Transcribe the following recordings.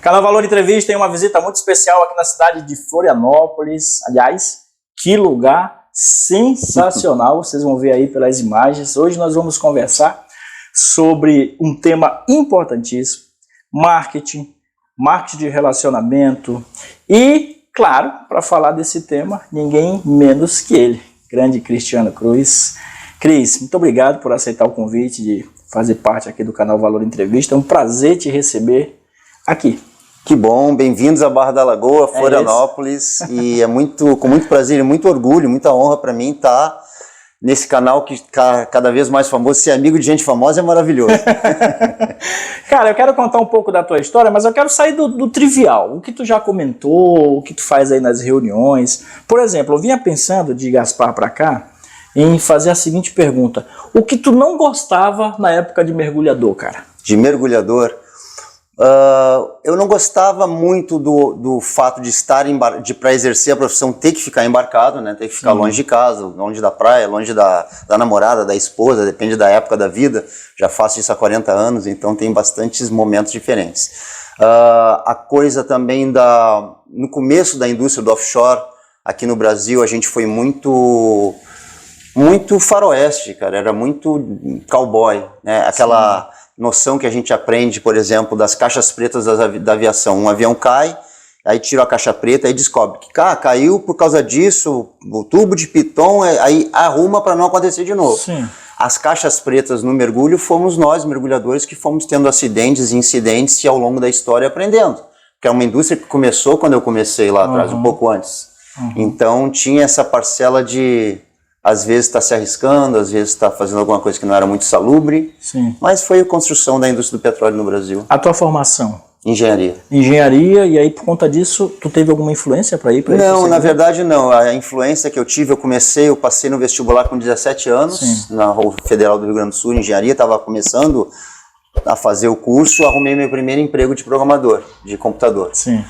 Canal Valor Entrevista tem uma visita muito especial aqui na cidade de Florianópolis. Aliás, que lugar sensacional, vocês vão ver aí pelas imagens. Hoje nós vamos conversar sobre um tema importantíssimo, marketing de relacionamento e, claro, para falar desse tema, ninguém menos que ele, grande Cristiano Cruz. Cris, muito obrigado por aceitar o convite de fazer parte aqui do canal Valor Entrevista. É um prazer te receber aqui. Que bom, bem-vindos à Barra da Lagoa, Florianópolis, e é com muito prazer e muito orgulho, muita honra para mim estar nesse canal que está cada vez mais famoso. Ser amigo de gente famosa é maravilhoso. Cara, eu quero contar um pouco da tua história, mas eu quero sair do trivial. O que tu já comentou, o que tu faz aí nas reuniões. Por exemplo, eu vinha pensando de Gaspar para cá em fazer a seguinte pergunta: o que tu não gostava na época de mergulhador, cara? De mergulhador? Eu não gostava muito do fato de estar para exercer a profissão ter que ficar embarcado, né? Ter que ficar longe de casa, longe da praia, longe da namorada, da esposa, depende da época da vida. Já faço isso há 40 anos, então tem bastantes momentos diferentes. A coisa também no começo da indústria do offshore, aqui no Brasil, a gente foi muito faroeste, cara, era muito cowboy, né? Aquela noção que a gente aprende, por exemplo, das caixas pretas da aviação. Um avião cai, aí tira a caixa preta e descobre que caiu por causa disso, o tubo de piton, aí arruma para não acontecer de novo. Sim. As caixas pretas no mergulho fomos nós, mergulhadores, que fomos tendo acidentes e incidentes e ao longo da história aprendendo. Porque é uma indústria que começou quando eu comecei lá atrás, um pouco antes. Então tinha essa parcela de, às vezes está se arriscando, às vezes está fazendo alguma coisa que não era muito salubre. Sim. Mas foi a construção da indústria do petróleo no Brasil. A tua formação? Engenharia. Engenharia, e aí por conta disso, tu teve alguma influência para ir para isso? Não, na verdade não. A influência que eu tive, eu passei no vestibular com 17 anos, na Federal do Rio Grande do Sul, engenharia, estava começando a fazer o curso, arrumei meu primeiro emprego de programador, de computador. Sim.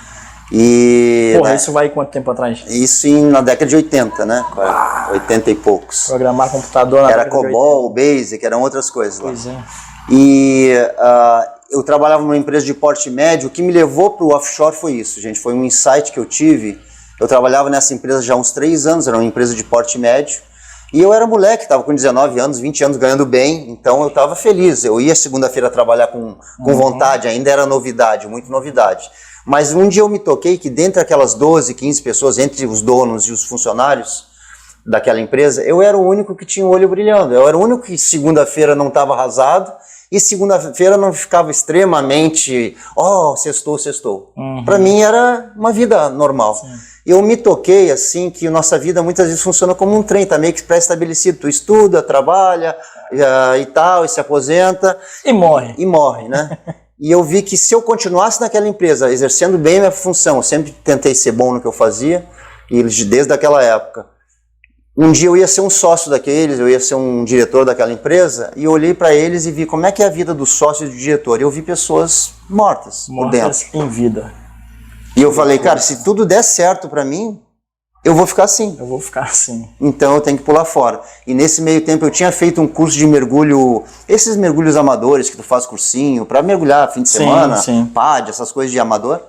E, porra, isso vai quanto tempo atrás? Isso na década de 80, né? 80 e poucos. Programar computador na era COBOL, Basic, eram outras coisas lá. Pois é. E eu trabalhava numa empresa de porte médio. O que me levou para o offshore foi isso, gente. Foi um insight que eu tive. Eu trabalhava nessa empresa já há uns 3 anos, era uma empresa de porte médio. E eu era moleque, estava com 19 anos, 20 anos, ganhando bem. Então eu estava feliz. Eu ia segunda-feira trabalhar com vontade, ainda era novidade, muito novidade. Mas um dia eu me toquei que dentre aquelas 12, 15 pessoas, entre os donos e os funcionários daquela empresa, eu era o único que tinha o olho brilhando. Eu era o único que segunda-feira não estava arrasado e segunda-feira não ficava extremamente, sextou. Para mim era uma vida normal. Sim. Eu me toquei assim que nossa vida muitas vezes funciona como um trem, tá meio que pré-estabelecido. Tu estuda, trabalha e tal, e se aposenta. E morre. E morre, né? E eu vi que se eu continuasse naquela empresa, exercendo bem a minha função, eu sempre tentei ser bom no que eu fazia, e desde aquela época, um dia eu ia ser um sócio daqueles, eu ia ser um diretor daquela empresa, e eu olhei para eles e vi como é que é a vida do sócio e do diretor. E eu vi pessoas mortas por dentro. Em vida. E eu falei, cara, se tudo der certo para mim, eu vou ficar assim. Eu vou ficar assim. Então eu tenho que pular fora. E nesse meio tempo eu tinha feito um curso de mergulho, esses mergulhos amadores que tu faz cursinho, para mergulhar fim de semana, PAD, essas coisas de amador.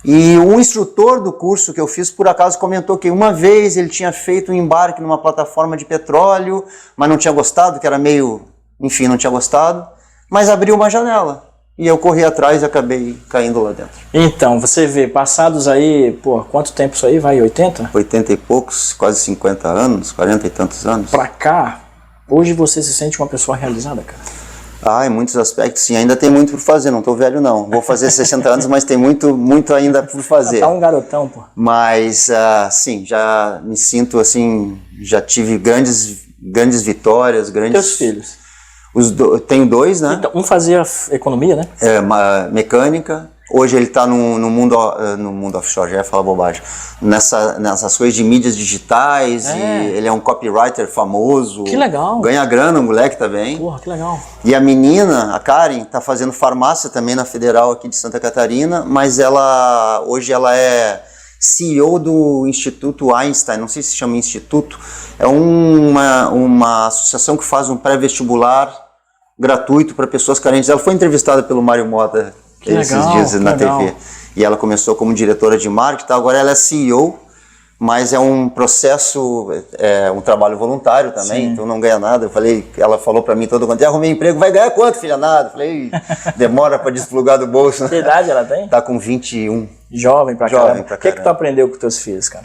E o instrutor do curso que eu fiz, por acaso, comentou que uma vez ele tinha feito um embarque numa plataforma de petróleo, mas não tinha gostado, que era meio, enfim, não tinha gostado, mas abriu uma janela. E eu corri atrás e acabei caindo lá dentro. Então, você vê, passados aí, quanto tempo isso aí? Vai, 80? 80 e poucos, quase 50 anos, 40 e tantos anos. Pra cá, hoje você se sente uma pessoa realizada, cara? Em muitos aspectos, sim. Ainda tem muito por fazer, não tô velho não. Vou fazer 60 anos, mas tem muito ainda por fazer. Tá um garotão, pô. Mas, sim, já me sinto assim, já tive grandes vitórias, grandes... Teus filhos? Tenho 2, né? Então, um fazia economia, né? Mecânica. Hoje ele está no mundo offshore, já ia falar bobagem. Nessas coisas de mídias digitais, e ele é um copywriter famoso. Que legal. Ganha grana, o moleque também. Porra, que legal. E a menina, a Karen, está fazendo farmácia também na Federal aqui de Santa Catarina, mas hoje ela é CEO do Instituto Einstein, não sei se chama Instituto, é uma associação que faz um pré-vestibular gratuito para pessoas carentes. Ela foi entrevistada pelo Mário Mota esses dias na TV. E ela começou como diretora de marketing, agora ela é CEO, mas é um processo, um trabalho voluntário também, então não ganha nada. Eu falei, ela falou pra mim todo quanto arrumei emprego, vai ganhar quanto, filha? Nada. Eu falei, demora pra desplugar do bolso. Que idade ela tem? Tá com 21. Jovem pra caramba. O que tu aprendeu com teus filhos, cara?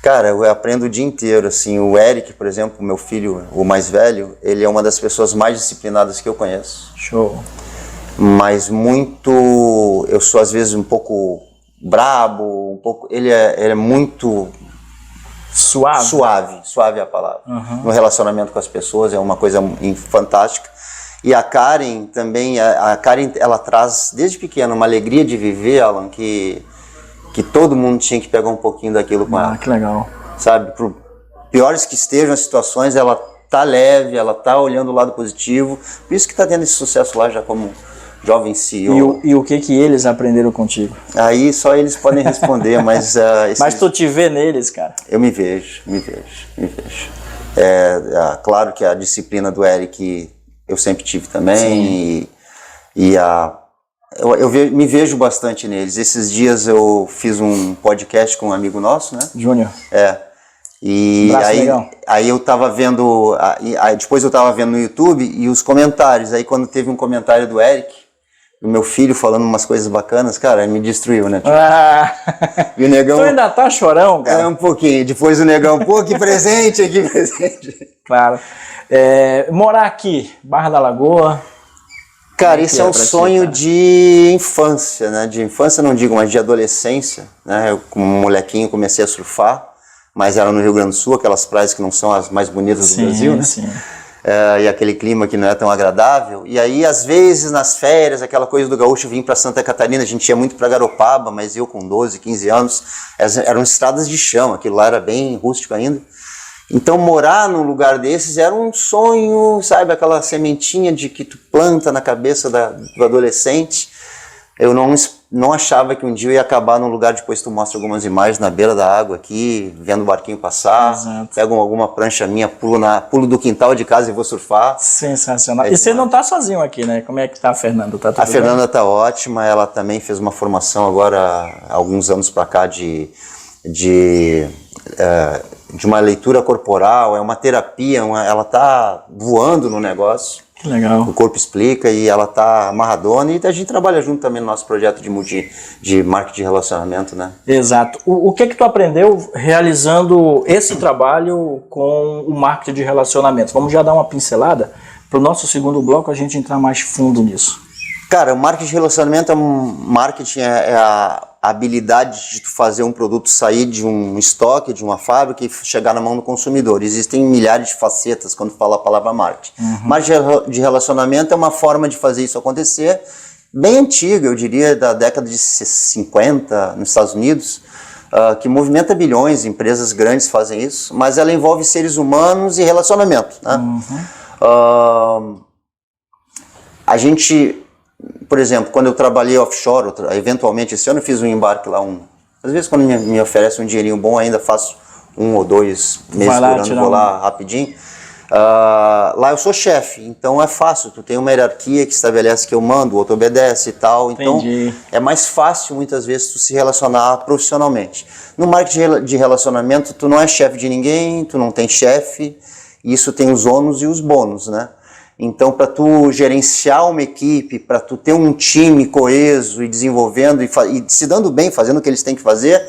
Cara, eu aprendo o dia inteiro, assim, o Eric, por exemplo, meu filho, o mais velho, ele é uma das pessoas mais disciplinadas que eu conheço. Show. Mas eu sou às vezes um pouco brabo, ele é muito suave é a palavra. No relacionamento com as pessoas, é uma coisa fantástica. E a Karen também, a Karen, ela traz desde pequena uma alegria de viver, Alan, que todo mundo tinha que pegar um pouquinho daquilo com ela. Que legal. Sabe, por piores que estejam as situações, ela tá leve, ela tá olhando o lado positivo, por isso que tá tendo esse sucesso lá já como jovem CEO. E o que eles aprenderam contigo? Aí só eles podem responder, mas... Mas tu te vê neles, cara? Eu me vejo. Claro que a disciplina do Eric eu sempre tive também, me vejo bastante neles. Esses dias eu fiz um podcast com um amigo nosso, né? Júnior. E aí eu tava vendo, depois eu tava vendo no YouTube e os comentários, aí quando teve um comentário do Eric, do meu filho falando umas coisas bacanas, cara, me destruiu, né? E o Negão... Tu ainda tá chorão, cara? Um pouquinho, depois o Negão, pô, que presente. Claro. Morar aqui, Barra da Lagoa... Cara, esse é um sonho de infância, né? De infância não digo, mas de adolescência, né? Eu, como molequinho, comecei a surfar, mas era no Rio Grande do Sul, aquelas praias que não são as mais bonitas do Brasil, né? Sim. E aquele clima que não é tão agradável. E aí, às vezes, nas férias, aquela coisa do gaúcho, vim para Santa Catarina, a gente ia muito para Garopaba, mas eu com 12, 15 anos, eram estradas de chão, aquilo lá era bem rústico ainda. Então morar num lugar desses era um sonho, sabe, aquela sementinha de que tu planta na cabeça do adolescente. Eu não achava que um dia eu ia acabar num lugar, depois tu mostra algumas imagens na beira da água aqui, vendo o barquinho passar. Exato. Pego alguma prancha minha, pulo do quintal de casa e vou surfar. Sensacional. E você não tá sozinho aqui, né? Como é que tá a Fernanda? Tá tudo a Fernanda tá ótima, ela também fez uma formação agora, há alguns anos pra cá, de uma leitura corporal, é uma terapia, ela tá voando no negócio. Que legal. O corpo explica e ela tá amarradona e a gente trabalha junto também no nosso projeto de marketing de relacionamento, né? Exato. O que tu aprendeu realizando esse trabalho com o marketing de relacionamento? Vamos já dar uma pincelada para o nosso segundo bloco, a gente entrar mais fundo nisso. Cara, o marketing de relacionamento é a habilidade de tu fazer um produto sair de um estoque, de uma fábrica e chegar na mão do consumidor. Existem milhares de facetas quando fala a palavra marketing. Marketing de relacionamento é uma forma de fazer isso acontecer, bem antiga, eu diria, da década de 50 nos Estados Unidos, que movimenta bilhões, empresas grandes fazem isso, mas ela envolve seres humanos e relacionamento, né? A gente... Por exemplo, quando eu trabalhei offshore, eventualmente esse ano eu fiz um embarque lá, às vezes quando me oferece um dinheirinho bom ainda faço 1 ou 2 meses por ano, vou lá rapidinho. Lá eu sou chefe, então é fácil, tu tem uma hierarquia que estabelece que eu mando, o outro obedece e tal, então é mais fácil muitas vezes tu se relacionar profissionalmente. No marketing de relacionamento tu não é chefe de ninguém, tu não tem chefe, isso tem os ônus e os bônus, né? Então, para tu gerenciar uma equipe, para tu ter um time coeso e desenvolvendo e se dando bem, fazendo o que eles têm que fazer,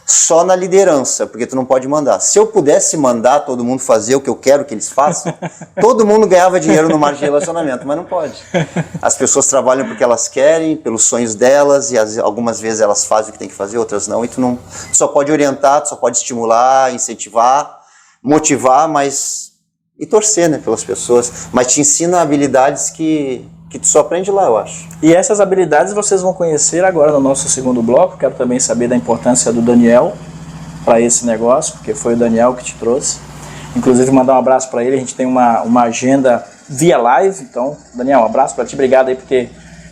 só na liderança, porque tu não pode mandar. Se eu pudesse mandar todo mundo fazer o que eu quero que eles façam, todo mundo ganhava dinheiro no marketing de relacionamento, mas não pode. As pessoas trabalham porque elas querem, pelos sonhos delas, e algumas vezes elas fazem o que tem que fazer, outras não, e tu só pode orientar, tu só pode estimular, incentivar, motivar, e torcer, né, pelas pessoas, mas te ensina habilidades que tu só aprende lá, eu acho. E essas habilidades vocês vão conhecer agora no nosso segundo bloco. Quero também saber da importância do Daniel para esse negócio, porque foi o Daniel que te trouxe. Inclusive mandar um abraço para ele, a gente tem uma agenda via live, então Daniel, um abraço para ti, obrigado aí por ter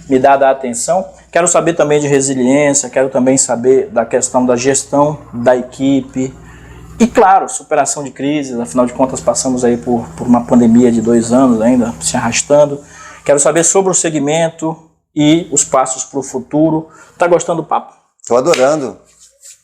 me dado a atenção. Quero saber também de resiliência, quero também saber da questão da gestão da equipe, e claro, superação de crises, afinal de contas passamos aí por uma pandemia de 2 anos ainda, se arrastando. Quero saber sobre o segmento, e os passos para o futuro. Tá gostando do papo? Tô adorando.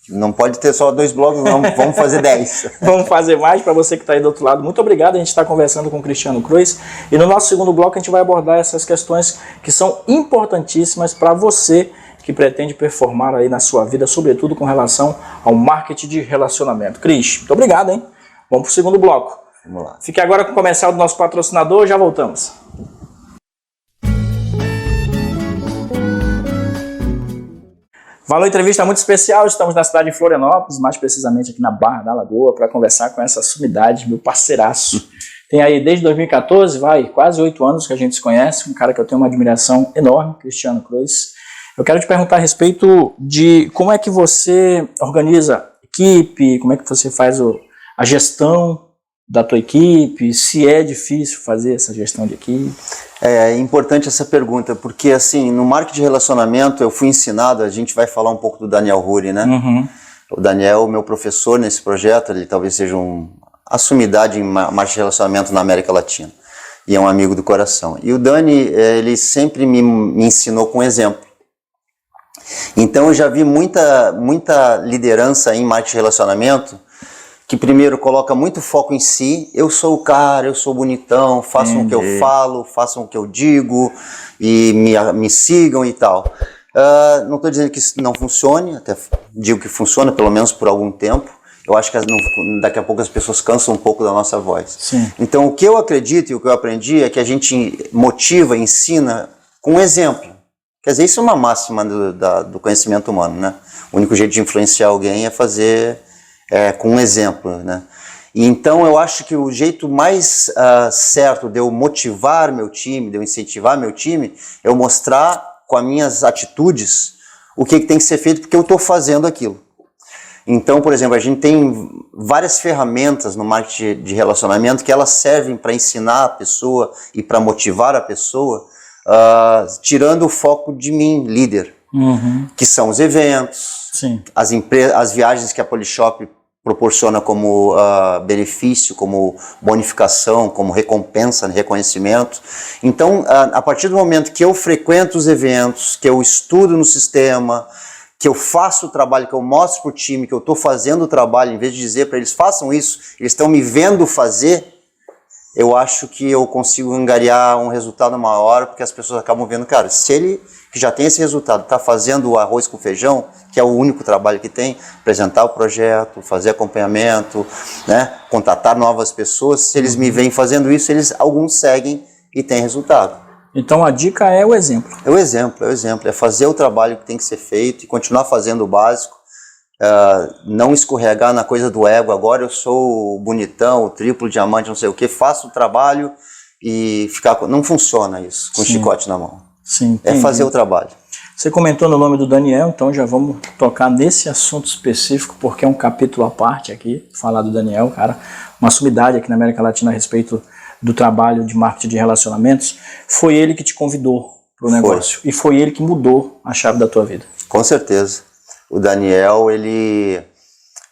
Não pode ter só 2 blogs, não. Vamos fazer 10. Vamos fazer mais. Para você que está aí do outro lado, muito obrigado. A gente está conversando com o Cristiano Cruz. E no nosso segundo bloco a gente vai abordar essas questões que são importantíssimas para você que pretende performar aí na sua vida, sobretudo com relação ao marketing de relacionamento. Cris, muito obrigado, hein? Vamos para o segundo bloco. Vamos lá. Fique agora com o comercial do nosso patrocinador, já voltamos. Valeu, entrevista muito especial. Estamos na cidade de Florianópolis, mais precisamente aqui na Barra da Lagoa, para conversar com essa sumidade, meu parceiraço. Tem aí desde 2014, quase 8 anos que a gente se conhece, um cara que eu tenho uma admiração enorme, Cristiano Cruz. Eu quero te perguntar a respeito de como é que você organiza equipe, como é que você faz a gestão da tua equipe, se é difícil fazer essa gestão de equipe. É importante essa pergunta, porque assim, no marketing de relacionamento eu fui ensinado, a gente vai falar um pouco do Daniel Huri, né? Uhum. O Daniel, meu professor nesse projeto, ele talvez seja a sumidade em marketing de relacionamento na América Latina. E é um amigo do coração. E o Dani, ele sempre me ensinou com exemplo. Então eu já vi muita liderança em marketing de relacionamento que primeiro coloca muito foco em si. Eu sou o cara, eu sou bonitão, façam o que eu falo, façam o que eu digo e me sigam e tal. Não estou dizendo que isso não funcione, até digo que funciona pelo menos por algum tempo. Eu acho que daqui a pouco as pessoas cansam um pouco da nossa voz. Sim. Então o que eu acredito e o que eu aprendi é que a gente motiva, ensina com exemplo. Quer dizer, isso é uma máxima do conhecimento humano, né? O único jeito de influenciar alguém é fazer com um exemplo, né? E então eu acho que o jeito mais certo de eu motivar meu time, de eu incentivar meu time, é eu mostrar com as minhas atitudes o que tem que ser feito porque eu estou fazendo aquilo. Então, por exemplo, a gente tem várias ferramentas no marketing de relacionamento que elas servem para ensinar a pessoa e para motivar a pessoa, tirando o foco de mim, líder, que são os eventos, Sim. As viagens que a Polishop proporciona como benefício, como bonificação, como recompensa, reconhecimento. Então, a partir do momento que eu frequento os eventos, que eu estudo no sistema, que eu faço o trabalho, que eu mostro para o time que eu estou fazendo o trabalho, em vez de dizer para eles façam isso, eles estão me vendo fazer, eu acho que eu consigo angariar um resultado maior, porque as pessoas acabam vendo, cara, se ele que já tem esse resultado está fazendo o arroz com feijão, que é o único trabalho que tem, apresentar o projeto, fazer acompanhamento, né, contatar novas pessoas, se eles me veem fazendo isso, alguns seguem e têm resultado. Então a dica é o exemplo. É o exemplo, é fazer o trabalho que tem que ser feito e continuar fazendo o básico, não escorregar na coisa do ego, agora eu sou o bonitão, o triplo diamante, não sei o que, faço o trabalho e não funciona isso, com chicote na mão. Sim, é fazer o trabalho. Você comentou no nome do Daniel, então já vamos tocar nesse assunto específico, porque é um capítulo à parte aqui, falar do Daniel, cara, uma sumidade aqui na América Latina a respeito do trabalho de marketing de relacionamentos. Foi ele que te convidou para o negócio e foi ele que mudou a chave da tua vida. Com certeza. O Daniel,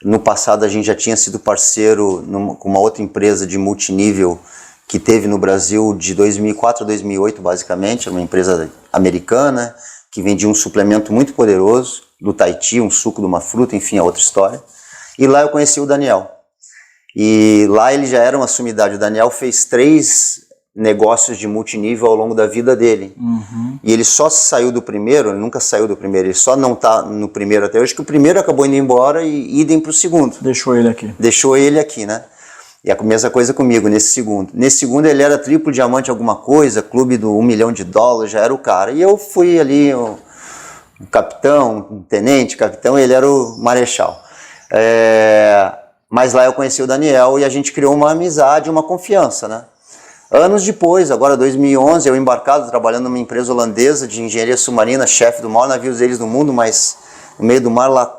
no passado a gente já tinha sido parceiro com uma outra empresa de multinível que teve no Brasil de 2004 a 2008 basicamente, uma empresa americana que vendia um suplemento muito poderoso do Tahiti, um suco de uma fruta, enfim, é outra história. E lá eu conheci o Daniel. E lá ele já era uma sumidade. O Daniel fez 3 negócios de multinível ao longo da vida dele. E ele só saiu do primeiro, ele nunca saiu do primeiro, ele só não está no primeiro até hoje, que o primeiro acabou indo embora e idem para o segundo. Deixou ele aqui. Deixou ele aqui, né? E a mesma coisa comigo nesse segundo. Nesse segundo ele era triplo diamante alguma coisa, clube do $1 milhão, já era o cara. E eu fui ali um capitão, um tenente, capitão, ele era o marechal. Mas lá eu conheci o Daniel e a gente criou uma amizade, uma confiança, né? Anos depois, agora 2011, eu embarcado, trabalhando numa empresa holandesa de engenharia submarina, chefe do maior navio deles do mundo, mas no meio do mar lá,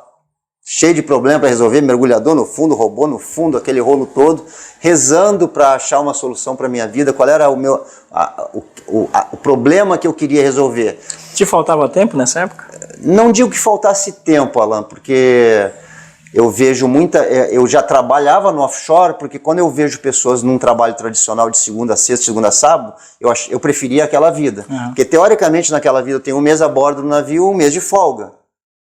cheio de problema para resolver, mergulhador no fundo, robô no fundo, aquele rolo todo, rezando para achar uma solução para a minha vida, qual era o problema que eu queria resolver. Te faltava tempo nessa época? Não digo que faltasse tempo, Alan, porque eu vejo eu já trabalhava no offshore, porque quando eu vejo pessoas num trabalho tradicional de segunda a sexta, segunda a sábado, eu preferia aquela vida. Porque teoricamente naquela vida eu tenho um mês a bordo do navio, um mês de folga.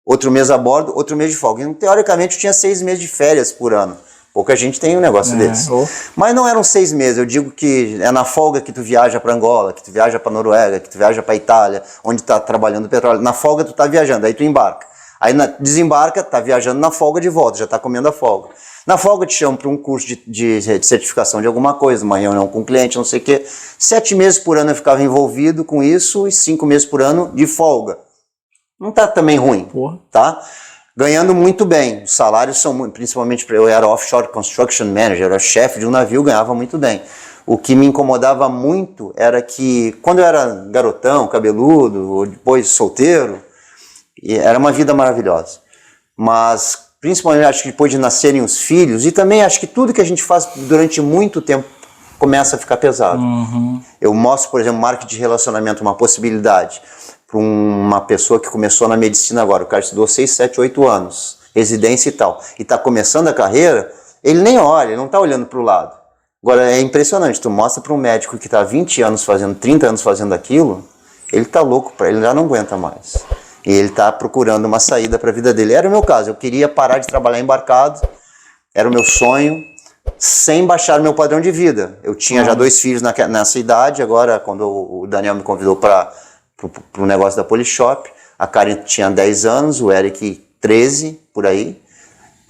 Outro mês a bordo, outro mês de folga. Então, teoricamente eu tinha 6 meses de férias por ano. Pouca gente tem um negócio desse. Mas não eram 6 meses, eu digo que é na folga que tu viaja para Angola, que tu viaja para Noruega, que tu viaja para Itália, onde tá trabalhando petróleo. Na folga tu tá viajando, aí tu embarca. Aí desembarca, tá viajando na folga de volta, já tá comendo a folga. Na folga te chamam para um curso de certificação de alguma coisa, uma reunião com o cliente, não sei o quê. 7 meses por ano eu ficava envolvido com isso e 5 meses por ano de folga. Não tá também ruim, tá? Ganhando muito bem, os salários são muito, principalmente eu era offshore construction manager, era chefe de um navio, ganhava muito bem. O que me incomodava muito era que quando eu era garotão, cabeludo, ou depois solteiro, era uma vida maravilhosa. Mas principalmente acho que depois de nascerem os filhos, e também acho que tudo que a gente faz durante muito tempo começa a ficar pesado. Eu mostro, por exemplo, marketing de relacionamento, uma possibilidade para uma pessoa que começou na medicina agora, o cara estudou 6, 7, 8 anos, residência e tal, e está começando a carreira, ele nem olha, ele não está olhando para o lado. Agora é impressionante, tu mostra para um médico que está 20 anos fazendo, 30 anos fazendo aquilo, ele está louco, ele já não aguenta mais. E ele está procurando uma saída para a vida dele. Era o meu caso, eu queria parar de trabalhar embarcado, era o meu sonho, sem baixar meu padrão de vida. Eu tinha já 2 filhos nessa idade, agora quando o Daniel me convidou para o negócio da Polishop, a Karen tinha 10 anos, o Eric 13, por aí,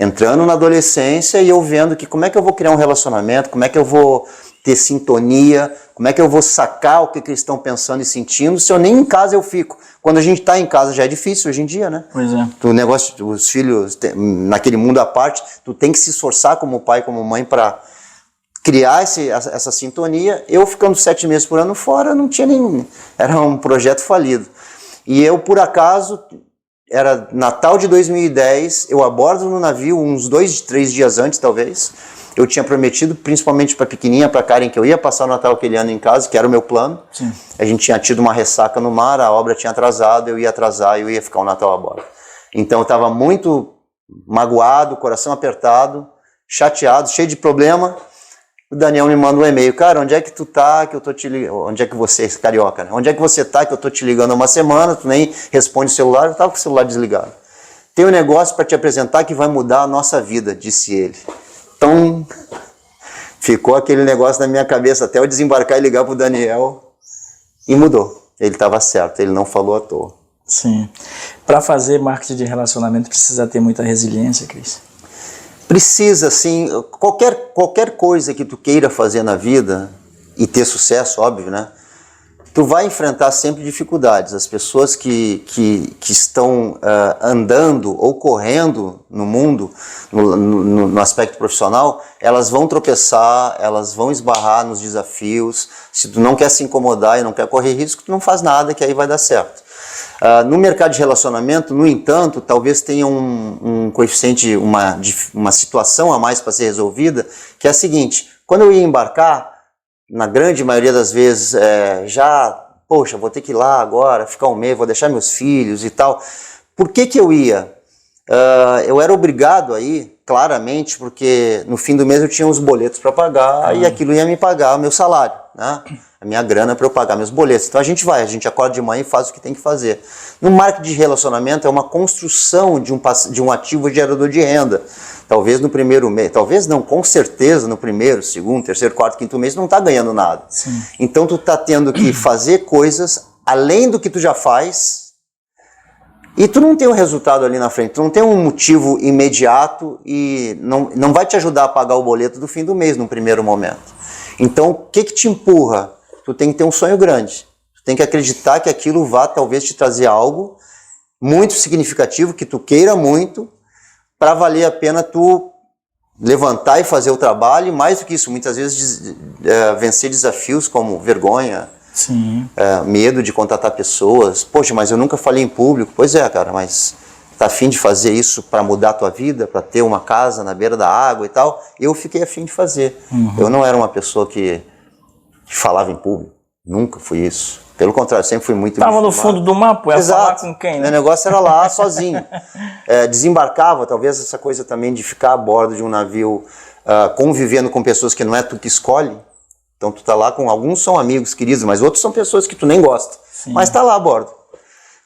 entrando na adolescência e eu vendo que como é que eu vou criar um relacionamento, como é que eu vou ter sintonia, como é que eu vou sacar o que eles estão pensando e sentindo, se eu nem em casa eu fico. Quando a gente está em casa já é difícil hoje em dia, né? Pois é. O negócio, os filhos, naquele mundo à parte, tu tem que se esforçar como pai, como mãe para criar essa sintonia. Eu ficando 7 meses por ano fora, não tinha nem... Era um projeto falido. E eu, por acaso, era Natal de 2010, eu abordo no navio uns 2, 3 dias antes, talvez. Eu tinha prometido, principalmente para a pequenininha, para a Karen, que eu ia passar o Natal aquele ano em casa, que era o meu plano. Sim. A gente tinha tido uma ressaca no mar, a obra tinha atrasado, eu ia atrasar e eu ia ficar o Natal a bordo. Então eu estava muito magoado, coração apertado, chateado, cheio de problema. O Daniel me manda um e-mail, cara, onde é que tu tá que eu tô te ligando? Onde é que você, carioca, né? Onde é que você tá que eu tô te ligando há uma semana, tu nem responde o celular, eu tava com o celular desligado. Tem um negócio para te apresentar que vai mudar a nossa vida, disse ele. Então, ficou aquele negócio na minha cabeça até eu desembarcar e ligar pro Daniel e mudou. Ele estava certo, ele não falou à toa. Sim. Para fazer marketing de relacionamento precisa ter muita resiliência, Cris. Precisa, sim. Qualquer coisa que tu queira fazer na vida e ter sucesso, óbvio, né? Tu vai enfrentar sempre dificuldades. As pessoas que estão andando ou correndo no mundo, no aspecto profissional, elas vão tropeçar, elas vão esbarrar nos desafios. Se tu não quer se incomodar e não quer correr risco, tu não faz nada, que aí vai dar certo. No mercado de relacionamento, no entanto, talvez tenha um coeficiente, uma situação a mais para ser resolvida, que é a seguinte: quando eu ia embarcar, na grande maioria das vezes, poxa, vou ter que ir lá agora, ficar um mês, vou deixar meus filhos e tal. Por que eu ia? Eu era obrigado a ir, claramente, porque no fim do mês eu tinha os boletos para pagar e aquilo ia me pagar o meu salário, né? A minha grana para eu pagar meus boletos. Então a gente acorda de manhã e faz o que tem que fazer. No marketing de relacionamento é uma construção de um ativo gerador de renda. Talvez no primeiro mês, talvez não, com certeza no primeiro, segundo, terceiro, quarto, quinto mês não está ganhando nada. Sim. Então tu está tendo que fazer coisas além do que tu já faz e tu não tem um resultado ali na frente, tu não tem um motivo imediato e não vai te ajudar a pagar o boleto do fim do mês no primeiro momento. Então o que te empurra? Tu tem que ter um sonho grande, tu tem que acreditar que aquilo vá talvez te trazer algo muito significativo, que tu queira muito, para valer a pena tu levantar e fazer o trabalho, e mais do que isso, muitas vezes vencer desafios como vergonha, Sim. Medo de contatar pessoas. Poxa, mas eu nunca falei em público. Pois é, cara, mas tá afim de fazer isso para mudar a tua vida, para ter uma casa na beira da água e tal? Eu fiquei afim de fazer. Eu não era uma pessoa que falava em público. Nunca fui isso. Pelo contrário, sempre fui muito... Tava no fundo do mar, pô, ia falar com quem, né? Meu negócio era lá, sozinho. Desembarcava, talvez essa coisa também de ficar a bordo de um navio, convivendo com pessoas que não é tu que escolhe. Então tu tá lá com... Alguns são amigos queridos, mas outros são pessoas que tu nem gosta. Sim. Mas tá lá a bordo.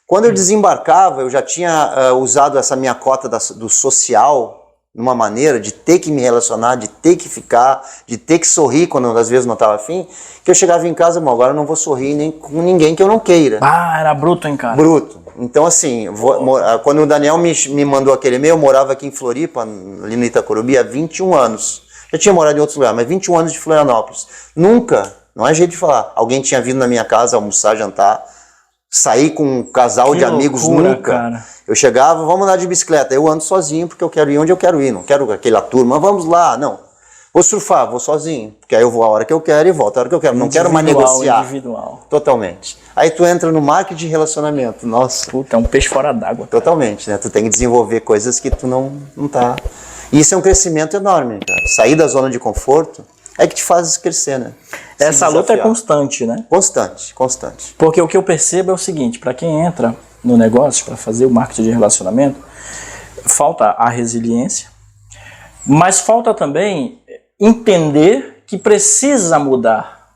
Quando eu desembarcava, eu já tinha usado essa minha cota do social... numa maneira de ter que me relacionar, de ter que ficar, de ter que sorrir quando às vezes não estava afim, que eu chegava em casa, agora eu não vou sorrir nem com ninguém que eu não queira. Ah, era bruto, hein, cara? Bruto. Então, assim, quando o Daniel me mandou aquele e-mail, eu morava aqui em Floripa, ali no Itacorubi, há 21 anos. Já tinha morado em outros lugares, mas 21 anos de Florianópolis. Nunca, não é jeito de falar, alguém tinha vindo na minha casa almoçar, jantar, sair com um casal de amigos, nunca. Cara. Eu chegava, vamos andar de bicicleta, eu ando sozinho porque eu quero ir onde eu quero ir, não quero aquela turma, vamos lá, não. Vou surfar, vou sozinho, porque aí eu vou a hora que eu quero e volto a hora que eu quero, não quero mais negociar. Individual. Totalmente. Aí tu entra no marketing de relacionamento, nossa. Puta, é um peixe fora d'água. Totalmente, né? Tu tem que desenvolver coisas que tu não tá... E isso é um crescimento enorme, cara. Sair da zona de conforto é que te faz crescer, né? Essa luta é constante, né? Constante, constante. Porque o que eu percebo é o seguinte, para quem entra no negócio, para fazer o marketing de relacionamento, falta a resiliência, mas falta também entender que precisa mudar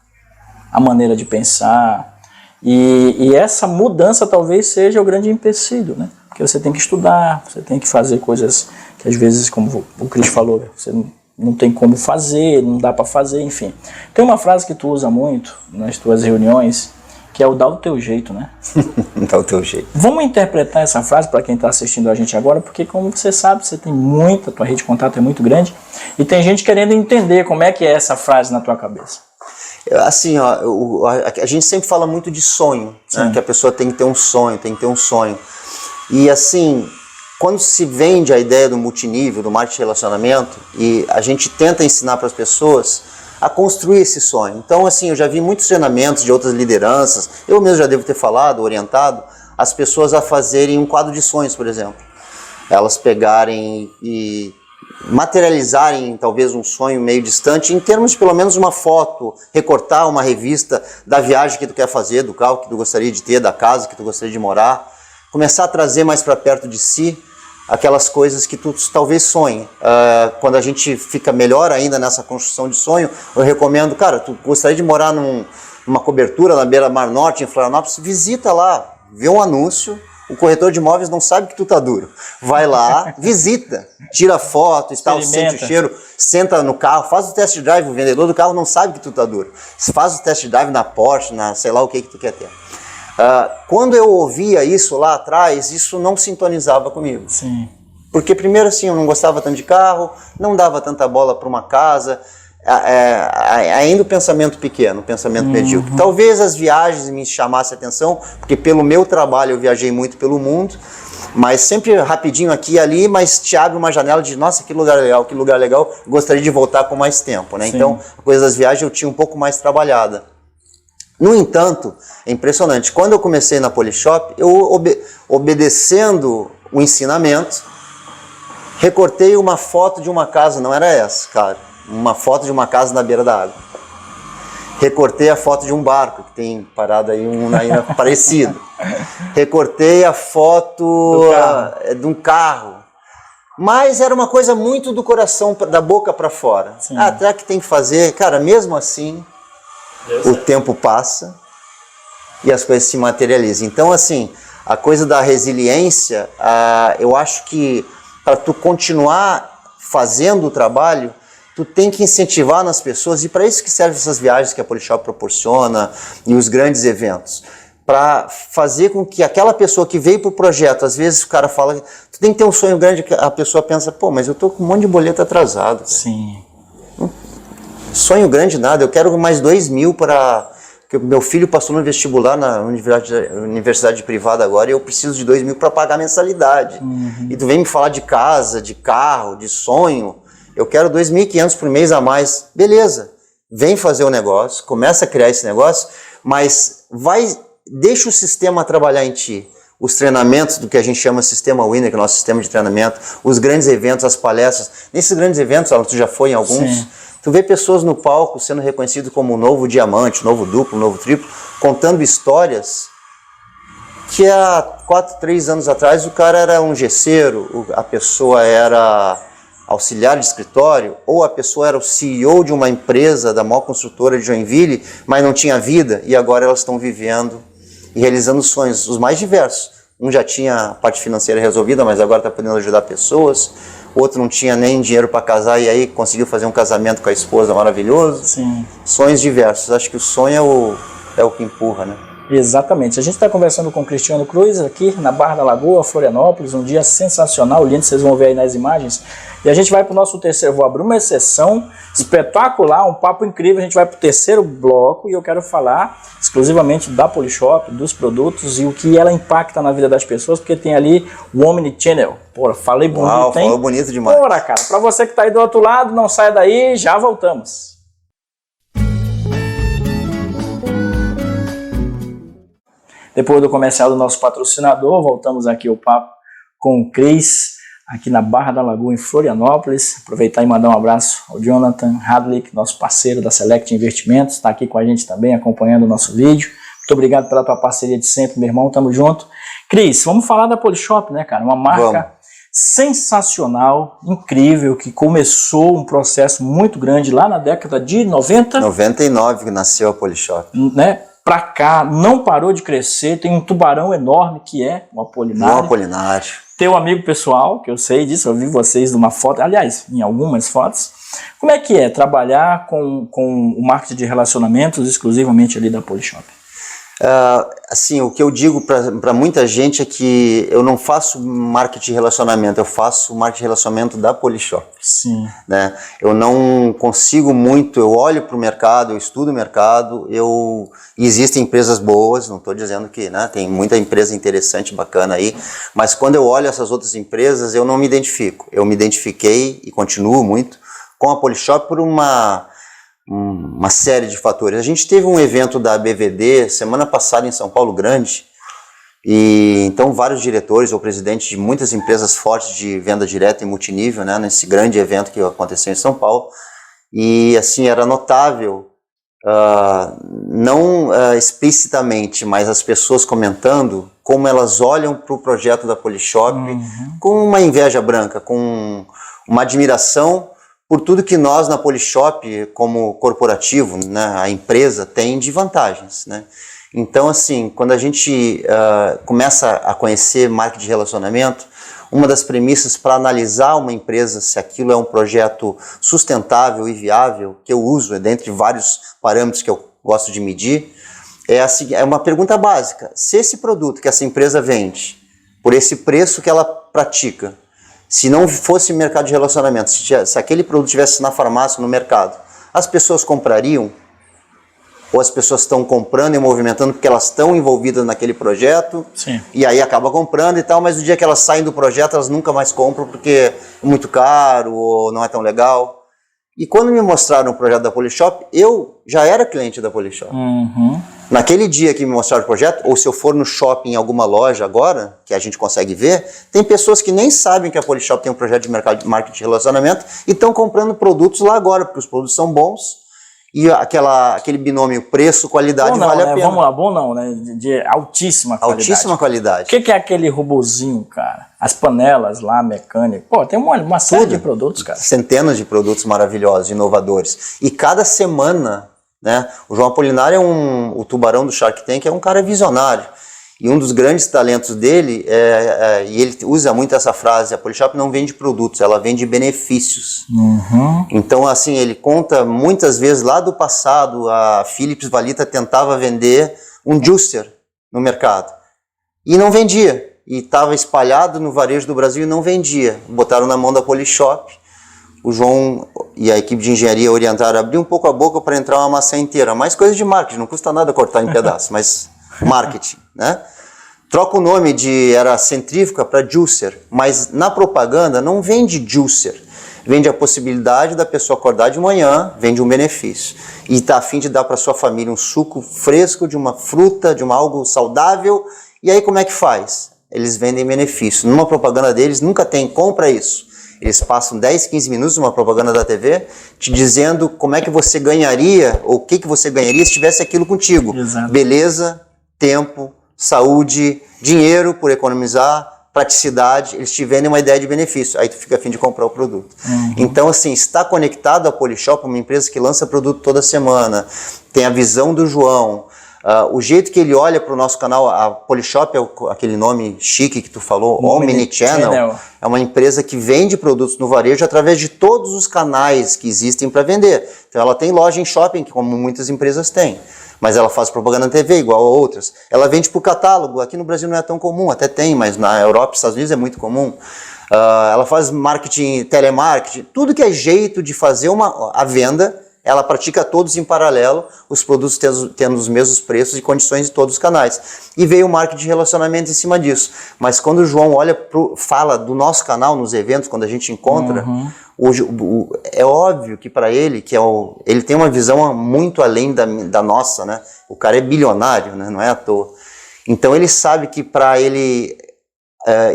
a maneira de pensar, e essa mudança talvez seja o grande empecilho, né? Porque você tem que estudar, você tem que fazer coisas que às vezes, como o Cris falou, você não tem como fazer, não dá para fazer, enfim. Tem uma frase que tu usa muito nas tuas reuniões, que é o dá o teu jeito, né? Dá o teu jeito. Vamos interpretar essa frase para quem está assistindo a gente agora, porque como você sabe, você tem muita, tua rede de contato é muito grande, e tem gente querendo entender como é que é essa frase na tua cabeça. Assim, ó, a gente sempre fala muito de sonho, né? Que a pessoa tem que ter um sonho, tem que ter um sonho. E assim, quando se vende a ideia do multinível, do marketing de relacionamento, e a gente tenta ensinar para as pessoas a construir esse sonho. Então, assim, eu já vi muitos treinamentos de outras lideranças, eu mesmo já devo ter falado, orientado, as pessoas a fazerem um quadro de sonhos, por exemplo. Elas pegarem e materializarem talvez um sonho meio distante, em termos de pelo menos uma foto, recortar uma revista da viagem que tu quer fazer, do carro que tu gostaria de ter, da casa que tu gostaria de morar, começar a trazer mais para perto de si aquelas coisas que tu talvez sonhe. Quando a gente fica melhor ainda nessa construção de sonho, eu recomendo, cara, tu gostaria de morar numa cobertura na beira-mar norte, em Florianópolis, visita lá, vê um anúncio, o corretor de imóveis não sabe que tu tá duro. Vai lá, visita, tira foto, sente o cheiro, senta no carro, faz o test drive, o vendedor do carro não sabe que tu tá duro. Faz o test drive na Porsche, na sei lá o que tu quer ter. Quando eu ouvia isso lá atrás, isso não sintonizava comigo. Sim. Porque primeiro assim, eu não gostava tanto de carro, não dava tanta bola para uma casa, ainda o pensamento pequeno, o pensamento medíocre. Talvez as viagens me chamassem a atenção, porque pelo meu trabalho eu viajei muito pelo mundo, mas sempre rapidinho aqui e ali, mas te abre uma janela de, nossa, que lugar legal, gostaria de voltar com mais tempo, né? Sim. Então, a coisa das viagens eu tinha um pouco mais trabalhada. No entanto, é impressionante, quando eu comecei na Polishop, eu obedecendo o ensinamento, recortei uma foto de uma casa, não era essa, cara, uma foto de uma casa na beira da água. Recortei a foto de um barco, que tem parado aí parecido. Recortei a foto de um carro. Mas era uma coisa muito do coração, da boca para fora. Até que tem que fazer, cara, mesmo assim, o tempo passa e as coisas se materializam. Então, assim, a coisa da resiliência, eu acho que para tu continuar fazendo o trabalho, tu tem que incentivar nas pessoas, e para isso que servem essas viagens que a Polishop proporciona e os grandes eventos, para fazer com que aquela pessoa que veio para o projeto, às vezes o cara fala, tu tem que ter um sonho grande, a pessoa pensa, pô, mas eu tô com um monte de boleto atrasado. Sim. Sonho grande nada, eu quero mais 2.000 para... Porque meu filho passou no vestibular na universidade privada agora e eu preciso de 2.000 para pagar a mensalidade. E tu vem me falar de casa, de carro, de sonho, eu quero 2.500 por mês a mais. Beleza, vem fazer o negócio, começa a criar esse negócio, mas deixa o sistema trabalhar em ti. Os treinamentos do que a gente chama Sistema Winner, que é o nosso sistema de treinamento, os grandes eventos, as palestras. Nesses grandes eventos, tu já foi em alguns, Tu vê pessoas no palco sendo reconhecido como o novo diamante, o novo duplo, o novo triplo, contando histórias que há 4, 3 anos atrás o cara era um gesseiro, a pessoa era auxiliar de escritório, ou a pessoa era o CEO de uma empresa da maior construtora de Joinville, mas não tinha vida, e agora elas estão vivendo e realizando sonhos, os mais diversos. Um já tinha a parte financeira resolvida, mas agora está podendo ajudar pessoas. Outro não tinha nem dinheiro para casar e aí conseguiu fazer um casamento com a esposa maravilhoso. Sim. Sonhos diversos. Acho que o sonho é o que empurra, né? Exatamente. A gente está conversando com o Cristiano Cruz aqui na Barra da Lagoa, Florianópolis, um dia sensacional, lindo, vocês vão ver aí nas imagens. E a gente vai para o nosso terceiro, vou abrir uma exceção espetacular, um papo incrível, a gente vai para o terceiro bloco e eu quero falar exclusivamente da Polishop, dos produtos e o que ela impacta na vida das pessoas, porque tem ali o Omnichannel. Pô, falei bonito, Uau, hein? falou bonito demais. Bora, cara, para você que está aí do outro lado, não saia daí, já voltamos. Depois do comercial do nosso patrocinador, voltamos aqui ao papo com o Cris, aqui na Barra da Lagoa, em Florianópolis. Aproveitar e mandar um abraço ao Jonathan Hadlick, nosso parceiro da Select Investimentos, está aqui com a gente também, acompanhando o nosso vídeo. Muito obrigado pela tua parceria de sempre, meu irmão, tamo junto. Cris, vamos falar da Polishop, né, cara? Uma marca sensacional, incrível, que começou um processo muito grande lá na década de 90. 99 que nasceu a Polishop. Né? Pra cá, não parou de crescer, tem um tubarão enorme que é o Apolinário. O Apolinário. Teu amigo pessoal, que eu sei disso, eu vi vocês numa foto, aliás, em algumas fotos. Como é que é trabalhar com o marketing de relacionamentos exclusivamente ali da Polishop? Assim, o que eu digo para muita gente é que eu não faço marketing de relacionamento, eu faço marketing de relacionamento da Polishop. Sim. Né? Eu não consigo muito, eu olho para o mercado, eu estudo o mercado, existem empresas boas, não estou dizendo que, né, tem muita empresa interessante, bacana aí, mas quando eu olho essas outras empresas, eu não me identifico. Eu me identifiquei e continuo muito com a Polishop por uma série de fatores. A gente teve um evento da BVD semana passada em São Paulo Grande, e então vários diretores ou presidentes de muitas empresas fortes de venda direta e multinível, né, nesse grande evento que aconteceu em São Paulo, e assim, era notável, não explicitamente, mas as pessoas comentando como elas olham para o projeto da Polishop com uma inveja branca, com uma admiração por tudo que nós na Polishop, como corporativo, né, a empresa, tem de vantagens, né? Então, assim, quando a gente começa a conhecer marketing de relacionamento, uma das premissas para analisar uma empresa, se aquilo é um projeto sustentável e viável, que eu uso, dentre vários parâmetros que eu gosto de medir, é uma pergunta básica. Se esse produto que essa empresa vende, por esse preço que ela pratica, se não fosse mercado de relacionamento, se aquele produto estivesse na farmácia, no mercado, as pessoas comprariam? Ou as pessoas estão comprando e movimentando porque elas estão envolvidas naquele projeto? Sim. E aí acaba comprando e tal, mas no dia que elas saem do projeto, elas nunca mais compram porque é muito caro ou não é tão legal. E quando me mostraram o projeto da Polishop, eu já era cliente da Polishop. Naquele dia que me mostraram o projeto, ou se eu for no shopping em alguma loja agora, que a gente consegue ver, tem pessoas que nem sabem que a Polishop tem um projeto de mercado de marketing de relacionamento e estão comprando produtos lá agora, porque os produtos são bons e aquele binômio preço-qualidade vale a pena. Vamos lá, bom não, né? De altíssima qualidade. Altíssima qualidade. O que é aquele robozinho, cara? As panelas lá, mecânica. Pô, tem uma série de produtos, cara. Centenas de produtos maravilhosos, inovadores. E cada semana, né? O João Apolinário o tubarão do Shark Tank, é um cara visionário. E um dos grandes talentos dele, e ele usa muito essa frase, a Polishop não vende produtos, ela vende benefícios. Então, assim, ele conta muitas vezes lá do passado, a Philips Valita tentava vender um juicer no mercado. E não vendia. E estava espalhado no varejo do Brasil e não vendia. Botaram na mão da Polishop. O João e a equipe de engenharia orientaram a abrir um pouco a boca para entrar uma maçã inteira. Mais coisa de marketing, não custa nada cortar em pedaços, mas marketing, né? Troca o nome era centrífuga para juicer, mas na propaganda não vende juicer. Vende a possibilidade da pessoa acordar de manhã, vende um benefício. E está a fim de dar para sua família um suco fresco de uma fruta, de algo saudável. E aí como é que faz? Eles vendem benefício. Numa propaganda deles nunca tem, compra isso. Eles passam 10, 15 minutos numa propaganda da TV te dizendo como é que você ganharia, ou o que você ganharia se tivesse aquilo contigo. Exato. Beleza, tempo, saúde, dinheiro por economizar, praticidade, eles te vendem uma ideia de benefício, aí tu fica a fim de comprar o produto. Então, assim, está conectado a Polishop, uma empresa que lança produto toda semana, tem a visão do João, o jeito que ele olha para o nosso canal, a Polishop é aquele nome chique que tu falou, Omnichannel, é uma empresa que vende produtos no varejo através de todos os canais que existem para vender. Então ela tem loja em shopping, como muitas empresas têm, mas ela faz propaganda na TV igual a outras. Ela vende por catálogo, aqui no Brasil não é tão comum, até tem, mas na Europa e Estados Unidos é muito comum. Ela faz marketing, telemarketing, tudo que é jeito de fazer a venda, ela pratica todos em paralelo, os produtos tendo os mesmos preços e condições de todos os canais. E veio o marketing de relacionamento em cima disso. Mas quando o João fala do nosso canal nos eventos, quando a gente encontra, é óbvio que para ele, ele tem uma visão muito além da nossa, né? O cara é bilionário, né? Não é à toa. Então ele sabe que para ele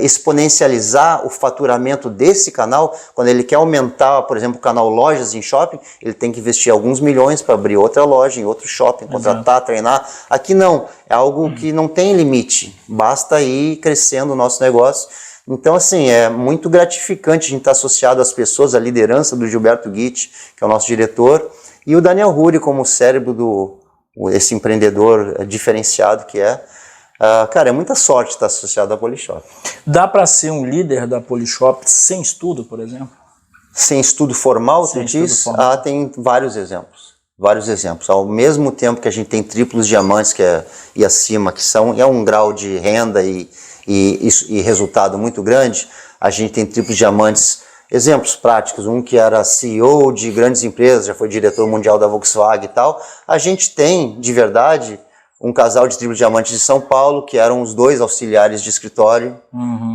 exponencializar o faturamento desse canal, quando ele quer aumentar, por exemplo, o canal lojas em shopping, ele tem que investir alguns milhões para abrir outra loja em outro shopping, contratar, treinar. Aqui não, é algo que não tem limite, basta ir crescendo o nosso negócio. Então, assim, é muito gratificante a gente estar associado às pessoas, à liderança do Gilberto Guitti, que é o nosso diretor, e o Daniel Ruri como cérebro esse empreendedor diferenciado que é. Cara, é muita sorte estar associado à Polishop. Dá para ser um líder da Polishop sem estudo, por exemplo? Sem estudo formal, tu diz? Tem vários exemplos. Vários exemplos. Ao mesmo tempo que a gente tem triplos diamantes e acima, que é um grau de renda e resultado muito grande, a gente tem triplos diamantes, exemplos práticos, um que era CEO de grandes empresas, já foi diretor mundial da Volkswagen e tal. A gente tem, de verdade, um casal de triplo diamante de São Paulo, que eram os dois auxiliares de escritório,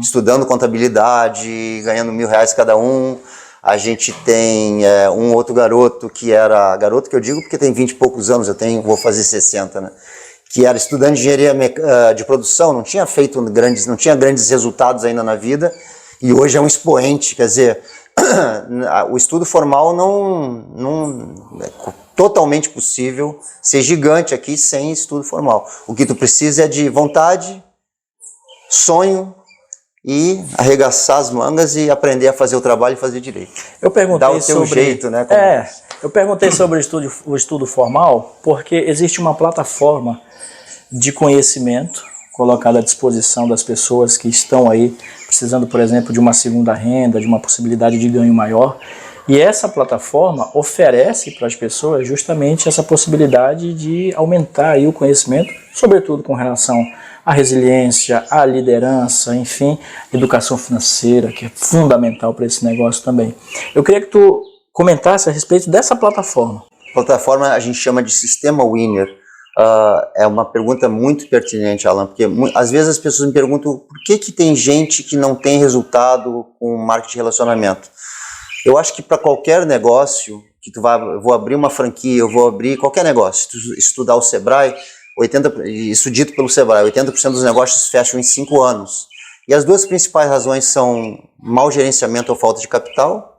estudando contabilidade, ganhando R$1.000 cada um. A gente tem um outro garoto que era, garoto que eu digo porque tem 20 e poucos anos, vou fazer 60, né? Que era estudante de engenharia de produção, não tinha grandes resultados ainda na vida, e hoje é um expoente, quer dizer, o estudo formal não é totalmente possível ser gigante aqui sem estudo formal. O que tu precisa é de vontade, sonho e arregaçar as mangas e aprender a fazer o trabalho e fazer direito. Eu perguntei Dá o teu jeito, né? Eu perguntei sobre o estudo formal porque existe uma plataforma de conhecimento colocada à disposição das pessoas que estão aí precisando, por exemplo, de uma segunda renda, de uma possibilidade de ganho maior. E essa plataforma oferece para as pessoas justamente essa possibilidade de aumentar aí o conhecimento, sobretudo com relação à resiliência, à liderança, enfim, educação financeira, que é fundamental para esse negócio também. Eu queria que tu comentasse a respeito dessa plataforma. A plataforma a gente chama de Sistema Winner. É uma pergunta muito pertinente, Alan, porque às vezes as pessoas me perguntam por que tem gente que não tem resultado com marketing de relacionamento. Eu acho que para qualquer negócio, eu vou abrir uma franquia, eu vou abrir qualquer negócio, se tu estudar o Sebrae, isso dito pelo Sebrae, 80% dos negócios fecham em 5 anos. E as duas principais razões são mau gerenciamento ou falta de capital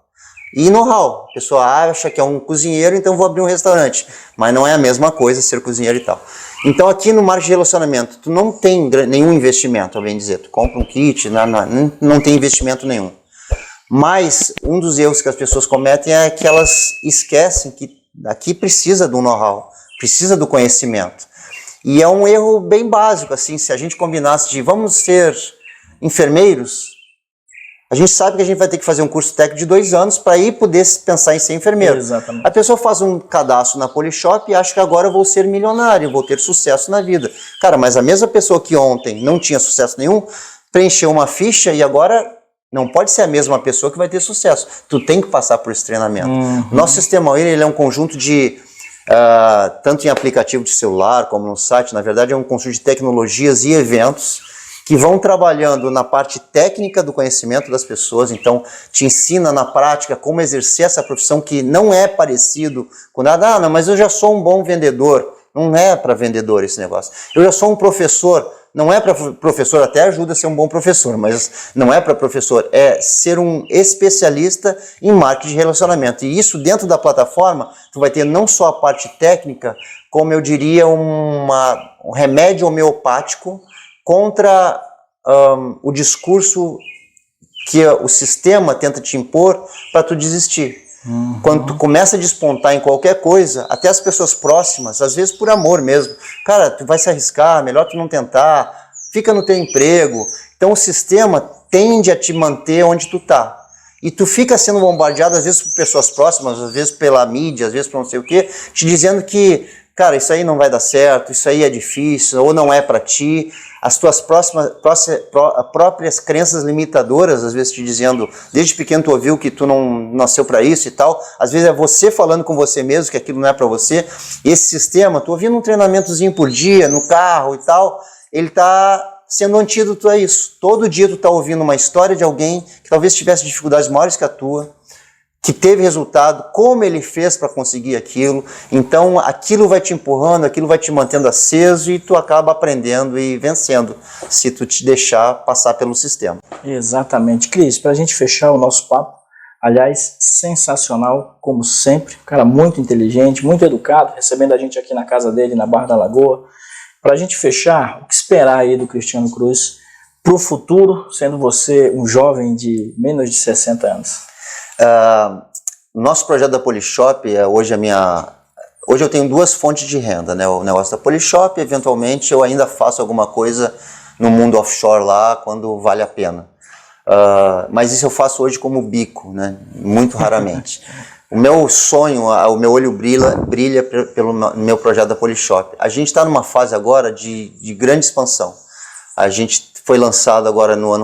e know-how. A pessoa acha que é um cozinheiro, então vou abrir um restaurante. Mas não é a mesma coisa ser cozinheiro e tal. Então aqui no marketing de relacionamento, tu não tem nenhum investimento, a bem dizer. Tu compra um kit, não tem investimento nenhum. Mas um dos erros que as pessoas cometem é que elas esquecem que aqui precisa do know-how, precisa do conhecimento. E é um erro bem básico, assim, se a gente combinasse de vamos ser enfermeiros, a gente sabe que a gente vai ter que fazer um curso técnico de 2 anos para ir poder pensar em ser enfermeiro. Exatamente. A pessoa faz um cadastro na Polishop e acha que agora eu vou ser milionário, vou ter sucesso na vida. Cara, mas a mesma pessoa que ontem não tinha sucesso nenhum, preencheu uma ficha e agora não pode ser a mesma pessoa que vai ter sucesso. Tu tem que passar por esse treinamento. Nosso Sistema Winner, ele é um conjunto de, tanto em aplicativo de celular como no site, na verdade é um conjunto de tecnologias e eventos que vão trabalhando na parte técnica do conhecimento das pessoas, então te ensina na prática como exercer essa profissão que não é parecido com nada, não, mas eu já sou um bom vendedor. Não é para vendedor esse negócio. Eu já sou um professor. não é para professor, até ajuda a ser um bom professor, mas não é para professor, é ser um especialista em marketing de relacionamento. E isso dentro da plataforma, tu vai ter não só a parte técnica, como eu diria um remédio homeopático contra o discurso que o sistema tenta te impor para tu desistir. Quando tu começa a despontar em qualquer coisa, até as pessoas próximas, às vezes por amor mesmo, cara, tu vai se arriscar, melhor tu não tentar, fica no teu emprego. Então o sistema tende a te manter onde tu tá. E tu fica sendo bombardeado, às vezes por pessoas próximas, às vezes pela mídia, às vezes por não sei o quê, te dizendo que, cara, isso aí não vai dar certo, isso aí é difícil, ou não é para ti. As tuas próprias crenças limitadoras, às vezes te dizendo, desde pequeno tu ouviu que tu não nasceu para isso e tal, às vezes é você falando com você mesmo que aquilo não é para você. Esse sistema, tu ouvindo um treinamentozinho por dia, no carro e tal, ele tá sendo um antídoto a isso. Todo dia tu tá ouvindo uma história de alguém que talvez tivesse dificuldades maiores que a tua, que teve resultado, como ele fez para conseguir aquilo. Então aquilo vai te empurrando, aquilo vai te mantendo aceso e tu acaba aprendendo e vencendo, se tu te deixar passar pelo sistema. Exatamente. Cris, para a gente fechar o nosso papo, aliás, sensacional, como sempre, um cara muito inteligente, muito educado, recebendo a gente aqui na casa dele, na Barra da Lagoa. Para a gente fechar, o que esperar aí do Cristiano Cruz para o futuro, sendo você um jovem de menos de 60 anos? Nosso projeto da Polishop, hoje eu tenho duas fontes de renda, né? O negócio da Polishop, eventualmente eu ainda faço alguma coisa no mundo offshore lá, quando vale a pena. Mas isso eu faço hoje como bico, né? Muito raramente. O meu sonho, o meu olho brilha pelo meu projeto da Polishop. A gente está numa fase agora de grande expansão. A gente foi lançado agora no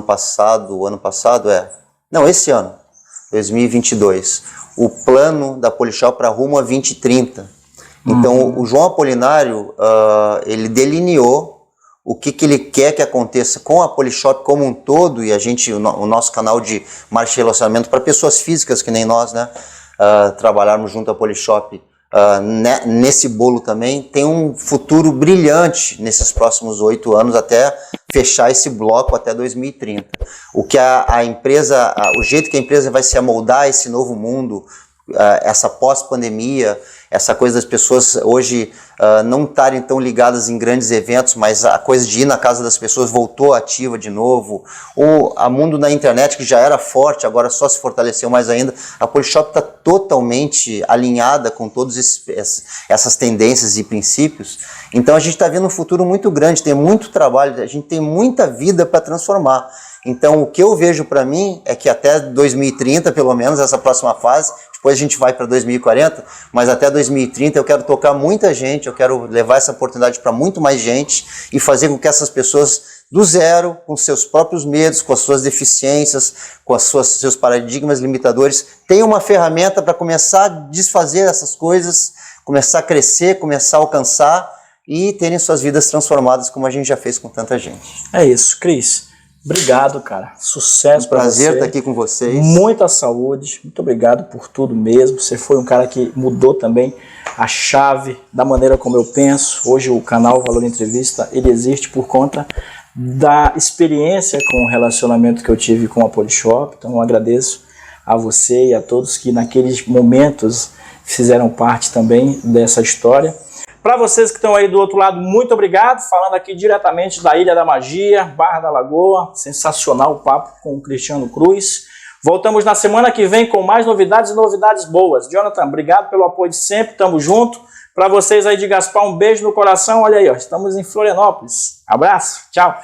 esse ano, 2022, o plano da Polishop para rumo a 2030. Então, o João Apolinário, ele delineou o que ele quer que aconteça com a Polishop como um todo, e o nosso canal de marketing de relacionamento para pessoas físicas que nem nós, né, trabalharmos junto à Polishop nesse bolo também, tem um futuro brilhante nesses próximos 8 anos até fechar esse bloco até 2030. O que o jeito que a empresa vai se amoldar a esse novo mundo, essa pós-pandemia, essa coisa das pessoas hoje não estarem tão ligadas em grandes eventos, mas a coisa de ir na casa das pessoas voltou ativa de novo, ou a mundo na internet que já era forte, agora só se fortaleceu mais ainda. A Polishop está totalmente alinhada com todas essas tendências e princípios. Então a gente está vendo um futuro muito grande, tem muito trabalho, a gente tem muita vida para transformar. Então o que eu vejo para mim é que até 2030, pelo menos, essa próxima fase, depois a gente vai para 2040, mas até 2030 eu quero tocar muita gente, eu quero levar essa oportunidade para muito mais gente e fazer com que essas pessoas do zero, com seus próprios medos, com as suas deficiências, com seus paradigmas limitadores, tenham uma ferramenta para começar a desfazer essas coisas, começar a crescer, começar a alcançar e terem suas vidas transformadas como a gente já fez com tanta gente. É isso, Cris. Obrigado, cara. Sucesso para você. Prazer estar aqui com vocês. Muita saúde. Muito obrigado por tudo mesmo. Você foi um cara que mudou também a chave da maneira como eu penso. Hoje o canal Valor Entrevista, ele existe por conta da experiência com o relacionamento que eu tive com a Polishop. Então eu agradeço a você e a todos que naqueles momentos fizeram parte também dessa história. Para vocês que estão aí do outro lado, muito obrigado. Falando aqui diretamente da Ilha da Magia, Barra da Lagoa. Sensacional o papo com o Cristiano Cruz. Voltamos na semana que vem com mais novidades e novidades boas. Jonathan, obrigado pelo apoio de sempre. Tamo junto. Para vocês aí de Gaspar, um beijo no coração. Olha aí, ó, estamos em Florianópolis. Abraço, tchau.